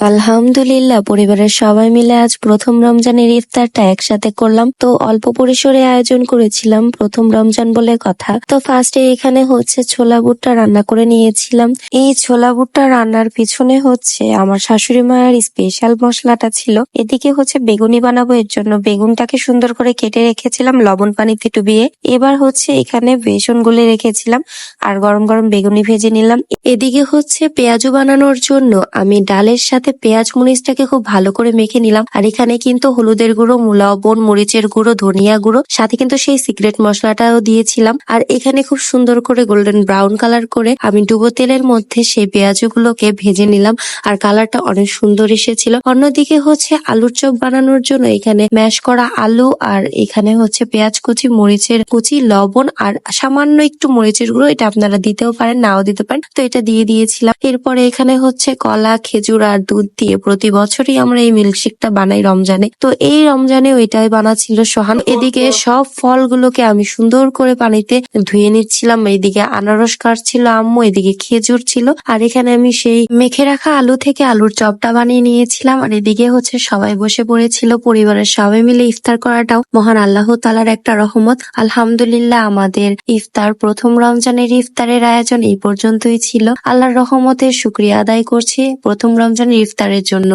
আলহামদুলিল্লাহ, পরিবারের সবাই মিলে আজ প্রথম রমজানের ইফতারটা একসাথে করলাম। তো অল্প পরিসরে আয়োজন করেছিলাম, প্রথম রমজান বলে কথা। তো ফার্স্টে এখানে হচ্ছে ছোলা ভুট্টা রান্না করে নিয়েছিলাম। এই ছোলা ভুট্টা রান্নার পিছনে হচ্ছে আমার শাশুড়ি মায়ের স্পেশাল মশলাটা ছিল। এদিকে হচ্ছে বেগুনি বানাবো, এর জন্য বেগুনটাকে সুন্দর করে কেটে রেখেছিলাম লবণ পানিতে ডুবিয়ে। এবার হচ্ছে এখানে বেসন গুলে রেখেছিলাম আর গরম গরম বেগুনি ভেজে নিলাম। এদিকে হচ্ছে পেঁয়াজু বানানোর জন্য আমি ডালের সাথে পেঁয়াজ মরিচটাকে খুব ভালো করে মেখে নিলাম। আর এখানে কিন্তু হলুদের গুঁড়ো, লবণ, মরিচের গুঁড়ো, ধনিয়া গুঁড়ো, সাথে কিন্তু সেই সিক্রেট মশলাটাও দিয়েছিলাম। আর এখানে খুব সুন্দর করে গোল্ডেন ব্রাউন কালার করে আমি ডুবো তেলের মধ্যে সেই পেঁয়াজগুলোকে ভেজে নিলাম। আর কালারটা অনেক সুন্দর এসেছিল। অন্যদিকে হচ্ছে আলুর চপ বানানোর জন্য এখানে ম্যাশ করা আলু আর এখানে হচ্ছে পেঁয়াজ কুচি, মরিচের কুচি, লবণ আর সামান্য একটু মরিচের গুঁড়ো, এটা আপনারা দিতেও পারেন, নাও দিতে পারেন। তো এটা দিয়ে দিয়েছিলাম। এরপরে এখানে হচ্ছে কলা, খেজুর আর দুধ দিয়ে প্রতি বছরই আমরা এই মিল্কশেকটা বানাই রমজানে। তো এই রমজানে ওইটাই বানাচ্ছিল সোহান। এদিকে সব ফলগুলোকে আমি সুন্দর করে পানিতে ধুয়ে নিচ্ছিলাম। এদিকে আনারস কাটছিল আম্মু, এদিকে খেজুর ছিল। আর এখানে আমি সেই মেখে রাখা আলু থেকে আলুর চপটা বানিয়ে নিয়েছিলাম। আর এদিকে হচ্ছে সবাই বসে পড়েছিল, পরিবারের সবাই মিলে ইফতার করাটাও মহান আল্লাহ তাআলার একটা রহমত। আলহামদুলিল্লাহ, আমাদের ইফতার, প্রথম রমজানের ইফতারের আয়োজন এই পর্যন্তই ছিল। আল্লাহর রহমতের শুকরিয়া আদায় করছি প্রথম রমজানের ইফতারের জন্য।